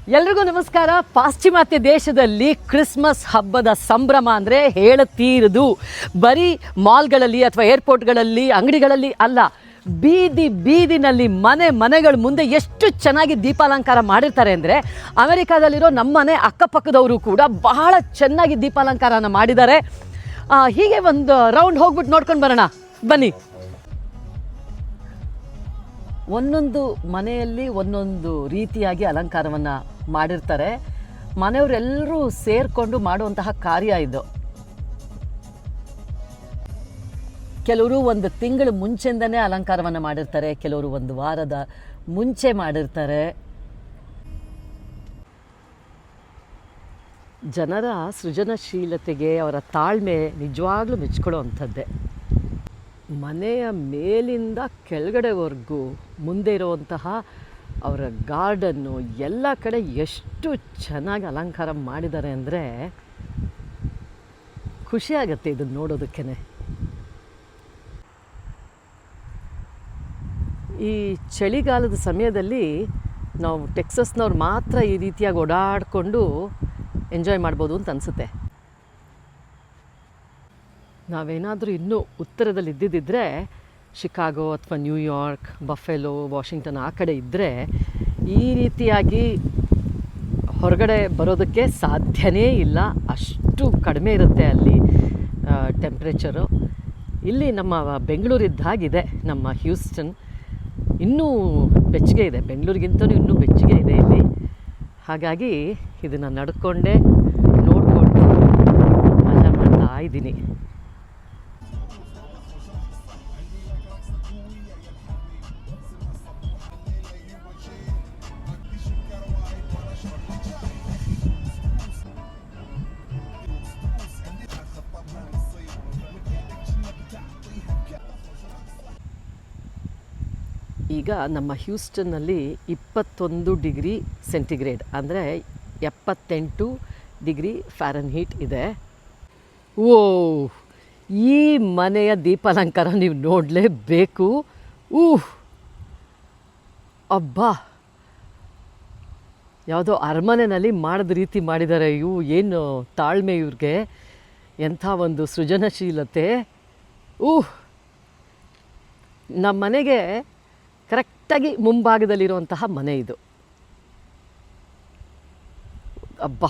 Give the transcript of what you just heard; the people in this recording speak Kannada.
ಎಲ್ರಿಗೂ ನಮಸ್ಕಾರ. ಪಾಶ್ಚಿಮಾತ್ಯ ದೇಶದಲ್ಲಿ ಕ್ರಿಸ್ಮಸ್ ಹಬ್ಬದ ಸಂಭ್ರಮ ಅಂದರೆ ಹೇಳತೀರದು. ಬರೀ ಮಾಲ್ಗಳಲ್ಲಿ ಅಥವಾ ಏರ್ಪೋರ್ಟ್ಗಳಲ್ಲಿ ಅಂಗಡಿಗಳಲ್ಲಿ ಅಲ್ಲ, ಬೀದಿ ಬೀದಿನಲ್ಲಿ ಮನೆಗಳ ಮುಂದೆ ಎಷ್ಟು ಚೆನ್ನಾಗಿ ದೀಪಾಲಂಕಾರ ಮಾಡಿರ್ತಾರೆ ಅಂದರೆ ಅಮೆರಿಕಾದಲ್ಲಿರೋ ನಮ್ಮನೆ ಅಕ್ಕಪಕ್ಕದವರು ಕೂಡ ಬಹಳ ಚೆನ್ನಾಗಿ ದೀಪಾಲಂಕಾರನ ಮಾಡಿದ್ದಾರೆ. ಹೀಗೆ ಒಂದು ರೌಂಡ್ ಹೋಗ್ಬಿಟ್ಟು ನೋಡ್ಕೊಂಡು ಬರೋಣ ಬನ್ನಿ. ಒಂದೊಂದು ಮನೆಯಲ್ಲಿ ಒಂದೊಂದು ರೀತಿಯಾಗಿ ಅಲಂಕಾರವನ್ನು ಮಾಡಿರ್ತಾರೆ. ಮನೆಯವರೆಲ್ಲರೂ ಸೇರಿಕೊಂಡು ಮಾಡುವಂತಹ ಕಾರ್ಯ ಇದು. ಕೆಲವರು ಒಂದು ತಿಂಗಳು ಮುಂಚೆಯಿಂದನೇ ಅಲಂಕಾರವನ್ನು ಮಾಡಿರ್ತಾರೆ, ಕೆಲವರು ಒಂದು ವಾರದ ಮುಂಚೆ ಮಾಡಿರ್ತಾರೆ. ಜನರ ಸೃಜನಶೀಲತೆಗೆ ಅವರ ತಾಳ್ಮೆ ನಿಜವಾಗ್ಲೂ ಮೆಚ್ಕೊಳ್ಳೋ ಅಂಥದ್ದೇ. ಮನೆಯ ಮೇಲಿಂದ ಕೆಳಗಡೆವರೆಗೂ ಮುಂದೆ ಇರುವಂತಹ ಅವರ ಗಾರ್ಡನ್ನು ಎಲ್ಲ ಕಡೆ ಎಷ್ಟು ಚೆನ್ನಾಗಿ ಅಲಂಕಾರ ಮಾಡಿದ್ದಾರೆ ಅಂದರೆ ಖುಷಿಯಾಗತ್ತೆ ಇದನ್ನು ನೋಡೋದಕ್ಕೇ. ಈ ಚಳಿಗಾಲದ ಸಮಯದಲ್ಲಿ ನಾವು ಟೆಕ್ಸಸ್ನವ್ರು ಮಾತ್ರ ಈ ರೀತಿಯಾಗಿ ಓಡಾಡಿಕೊಂಡು ಎಂಜಾಯ್ ಮಾಡ್ಬೋದು ಅಂತ ಅನಿಸುತ್ತೆ. ನಾವೇನಾದರೂ ಇನ್ನೂ ಉತ್ತರದಲ್ಲಿ ಇದ್ದಿದ್ದರೆ ಶಿಕಾಗೋ ಅಥವಾ ನ್ಯೂಯಾರ್ಕ್, ಬಫೆಲೋ, ವಾಷಿಂಗ್ಟನ್ ಆ ಕಡೆ ಇದ್ದರೆ ಈ ರೀತಿಯಾಗಿ ಹೊರಗಡೆ ಬರೋದಕ್ಕೆ ಸಾಧ್ಯನೇ ಇಲ್ಲ. ಅಷ್ಟು ಕಡಿಮೆ ಇರುತ್ತೆ ಅಲ್ಲಿ ಟೆಂಪ್ರೇಚರು. ಇಲ್ಲಿ ನಮ್ಮ ಬೆಂಗಳೂರಿದ್ದ ಹಾಗಿದೆ. ನಮ್ಮ ಹ್ಯೂಸ್ಟನ್ ಇನ್ನೂ ಬೆಚ್ಚಗೆ ಇದೆ, ಬೆಂಗಳೂರಿಗಿಂತಲೂ ಇನ್ನೂ ಬೆಚ್ಚಗೆ ಇದೆ ಇಲ್ಲಿ. ಹಾಗಾಗಿ ಇದನ್ನು ನಡ್ಕೊಂಡೇ ನೋಡಿಕೊಂಡು ಮಜಾ ಮಾಡ್ತಾ ಇದ್ದೀನಿ. ಈಗ ನಮ್ಮ ಹ್ಯೂಸ್ಟನ್ನಲ್ಲಿ 21 ಡಿಗ್ರಿ ಸೆಂಟಿಗ್ರೇಡ್ ಅಂದರೆ 78 ಡಿಗ್ರಿ ಫ್ಯಾರನ್ಹೀಟ್ ಇದೆ. ಓ, ಈ ಮನೆಯ ದೀಪಾಲಂಕಾರ ನೀವು ನೋಡಲೇಬೇಕು. ಅಬ್ಬಾ, ಯಾವುದೋ ಅರಮನೆಯಲ್ಲಿ ಮಾಡಿದ ರೀತಿ ಮಾಡಿದ್ದಾರೆ. ಏನು ತಾಳ್ಮೆ ಇವ್ರಿಗೆ, ಎಂಥ ಒಂದು ಸೃಜನಶೀಲತೆ. ನಮ್ಮ ಮನೆಗೆ ಕರೆಕ್ಟಾಗಿ ಮುಂಭಾಗದಲ್ಲಿರುವಂತಹ ಮನೆ ಇದು. ಅಬ್ಬಾ,